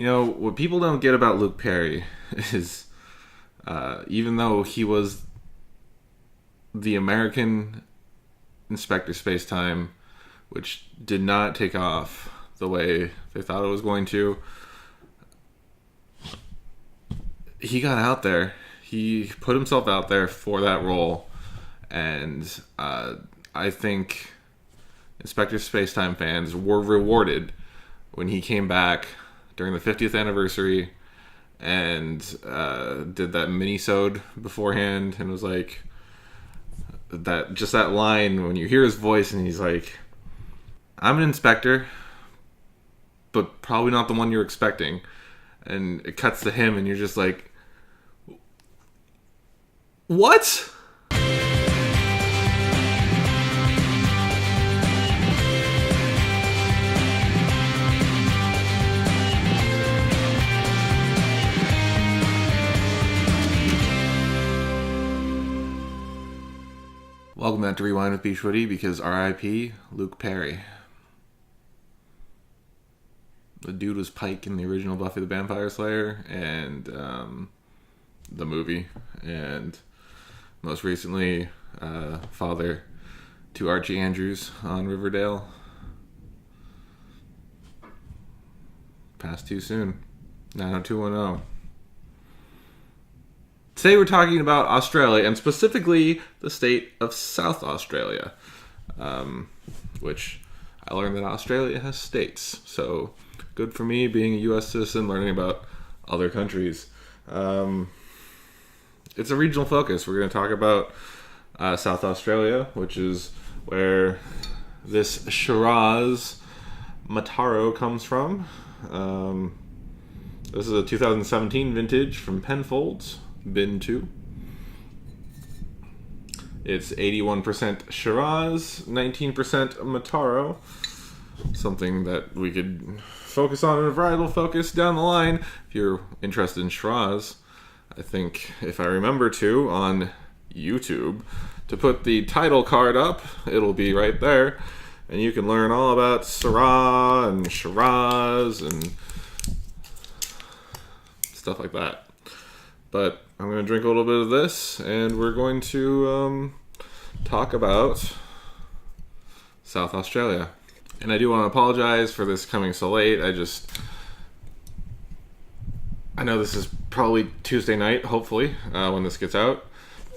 You know, what people don't get about Luke Perry is, even though he was the American Inspector Spacetime, which did not take off the way they thought it was going to, he got out there. He put himself out there for that role, and I think Inspector Spacetime fans were rewarded when he came back during the 50th anniversary and did that mini-sode beforehand, and was like, that line when you hear his voice and he's like, I'm an inspector, but probably not the one you're expecting, and it cuts to him and you're just like, what? Welcome back to Rewind with bschwitty, because R.I.P. Luke Perry. The dude was Pike in the original Buffy the Vampire Slayer and the movie, and most recently father to Archie Andrews on Riverdale. Passed too soon. 90210. Today we're talking about Australia, and specifically the state of South Australia, which I learned that Australia has states. So good for me, being a U.S. citizen, learning about other countries. It's a regional focus. We're going to talk about South Australia, which is where this Shiraz-Mataro comes from. This is a 2017 vintage from Penfolds. Bin 2. It's 81% Shiraz, 19% Mataro. Something that we could focus on in a varietal focus down the line. If you're interested in Shiraz, I think, if I remember to, on YouTube, to put the title card up, it'll be right there. And you can learn all about Syrah and Shiraz and stuff like that. But I'm going to drink a little bit of this, and we're going to talk about South Australia. And I do want to apologize for this coming so late. I know this is probably Tuesday night, hopefully, when this gets out.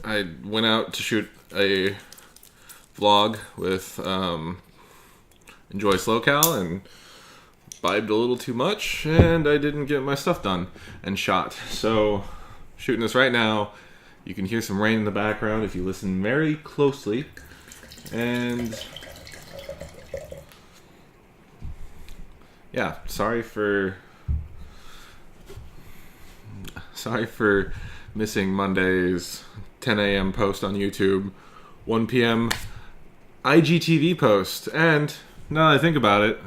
I went out to shoot a vlog with Enjoy SlowCal and vibed a little too much, and I didn't get my stuff done and shot. So shooting this right now. You can hear some rain in the background if you listen very closely. And yeah, sorry for missing Monday's 10 a.m. post on YouTube, 1 p.m. IGTV post. And now that I think about it,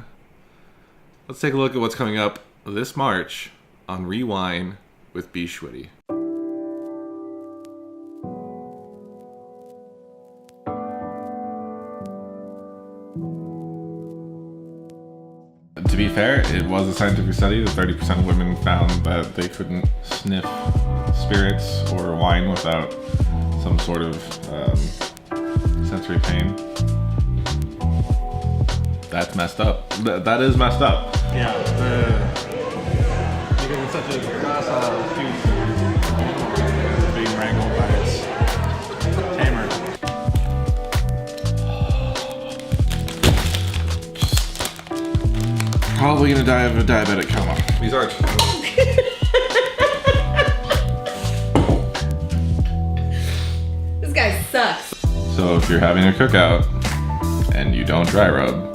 let's take a look at what's coming up this March on Rewind with bschwitty. To be fair, it was a scientific study that 30% of women found that they couldn't sniff spirits or wine without some sort of sensory pain. That's messed up. That is messed up. Yeah. Because it's such a docile food, being wrangled by its tamer. Probably gonna die of a diabetic coma. These aren't. This guy sucks. So if you're having a cookout and you don't dry rub,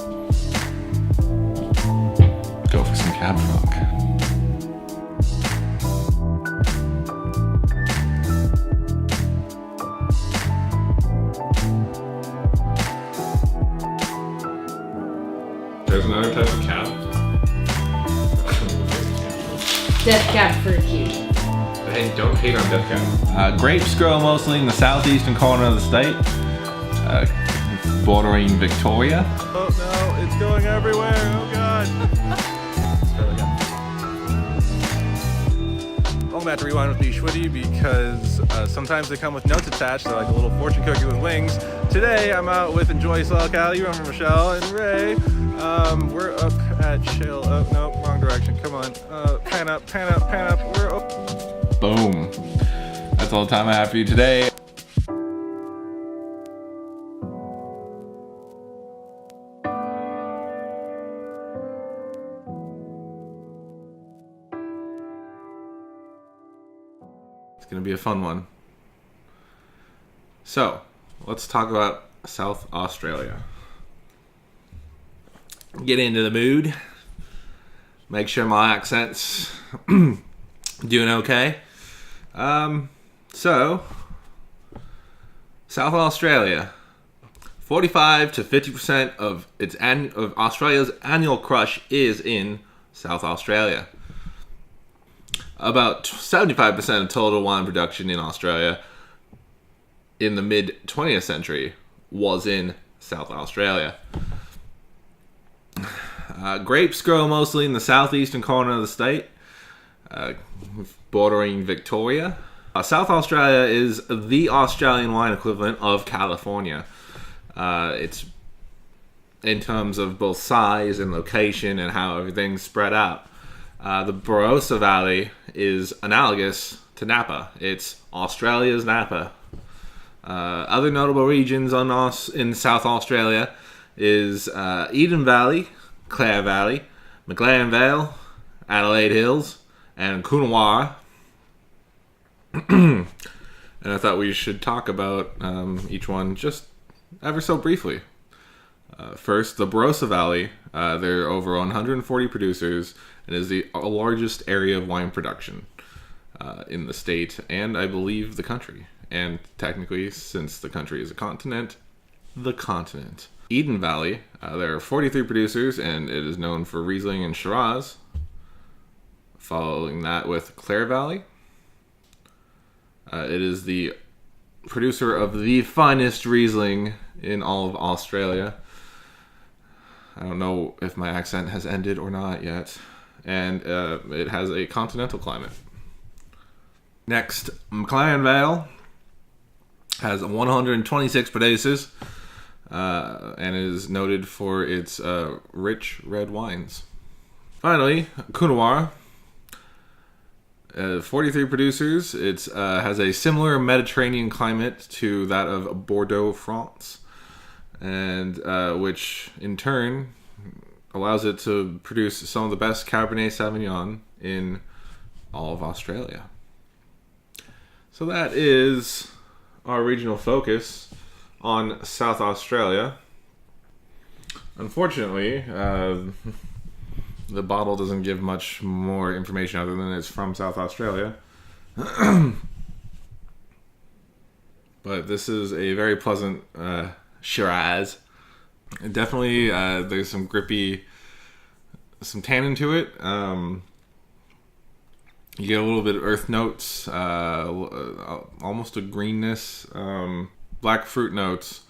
go for some cab funk. There's another type of cab. Death cab for a cutie. Hey, don't hate on Death Cab. Grapes grow mostly in the southeastern corner of the state, bordering Victoria. Oh no, it's going everywhere. Oh god. Welcome back to Rewind with bschwitty, because sometimes they come with notes attached. They're like a little fortune cookie with wings. Today I'm out with Enjoy SoCal. You remember Michelle and Ray. We're up at Shale. Oh, no, wrong direction. Come on. Pan up. We're up. Boom. That's all the time I have for you today. It's going to be a fun one. So, let's talk about South Australia. Get into the mood. Make sure my accent's doing okay. So, South Australia. 45 to 50% of Australia's annual crush is in South Australia. About 75% of total wine production in Australia in the mid-20th century was in South Australia. Grapes grow mostly in the southeastern corner of the state, bordering Victoria. South Australia is the Australian wine equivalent of California. It's in terms of both size and location and how everything's spread out. The Barossa Valley is analogous to Napa. It's Australia's Napa. Other notable regions in South Australia is Eden Valley, Clare Valley, McLaren Vale, Adelaide Hills, and Coonawarra. And I thought we should talk about each one just ever so briefly. First, the Barossa Valley. There are over 140 producers and is the largest area of wine production in the state and I believe the country. And technically, since the country is a continent, the continent. Eden Valley, there are 43 producers and it is known for Riesling and Shiraz. Following that with Clare Valley. It is the producer of the finest Riesling in all of Australia. I don't know if my accent has ended or not yet. And it has a continental climate. Next, McLaren Vale has 126 producers and is noted for its rich red wines. Finally, Coonawarra. 43 producers. It has a similar Mediterranean climate to that of Bordeaux, France, and which in turn allows it to produce some of the best Cabernet Sauvignon in all of Australia. So that is our regional focus on South Australia. Unfortunately, the bottle doesn't give much more information other than it's from South Australia. But this is a very pleasant Shiraz. Definitely, there's some tannin to it. You get a little bit of earth notes, almost a greenness, black fruit notes.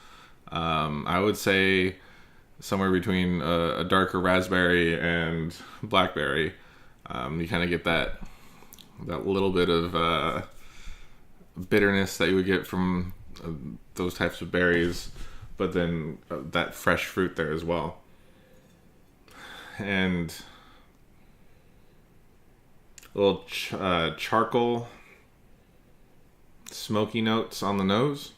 I would say somewhere between a darker raspberry and blackberry. You kind of get that little bit of bitterness that you would get from those types of berries, but then that fresh fruit there as well. And a little charcoal, smoky notes on the nose.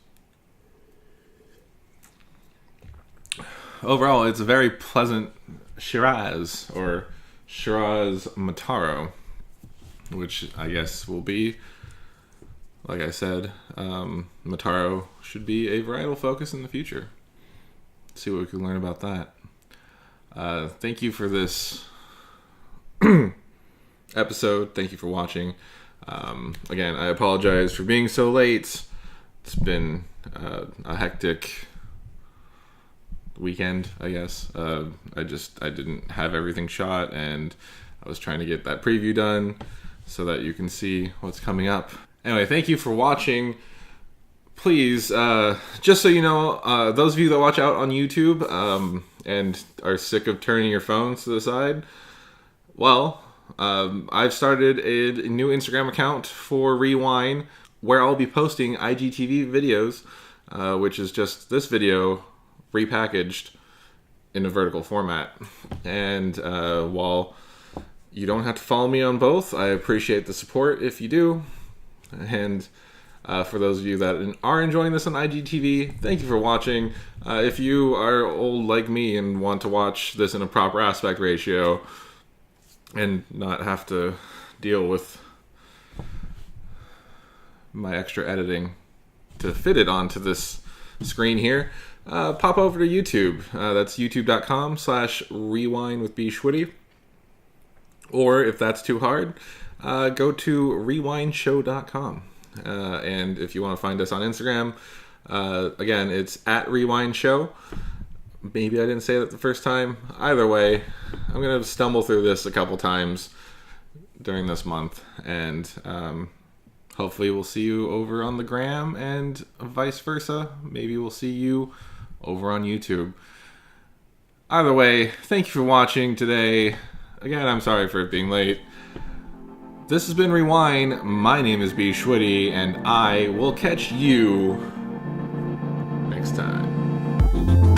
Overall, it's a very pleasant Shiraz, or Shiraz-Mataro, which I guess will be, like I said, Mataro should be a varietal focus in the future. Let's see what we can learn about that. Thank you for this episode. Thank you for watching. Again, I apologize for being so late. It's been a hectic weekend, I guess. I didn't have everything shot, and I was trying to get that preview done so that you can see what's coming up. Anyway, thank you for watching. Please, just so you know, those of you that watch out on YouTube and are sick of turning your phones to the side, well, I've started a new Instagram account for Rewind where I'll be posting IGTV videos, which is just this video repackaged in a vertical format. And while you don't have to follow me on both, I appreciate the support if you do. And for those of you that are enjoying this on IGTV, thank you for watching. If you are old like me and want to watch this in a proper aspect ratio and not have to deal with my extra editing to fit it onto this screen here, pop over to YouTube. That's youtube.com/rewind with bschwitty. Or if that's too hard, go to rewindshow.com. And if you want to find us on Instagram, again, it's @rewindshow. Maybe I didn't say that the first time. Either way, I'm going to stumble through this a couple times during this month. And hopefully we'll see you over on the gram and vice versa. Maybe we'll see you over on YouTube. Either way, thank you for watching today. Again, I'm sorry for it being late. This has been Rewind. My name is bschwitty, and I will catch you next time.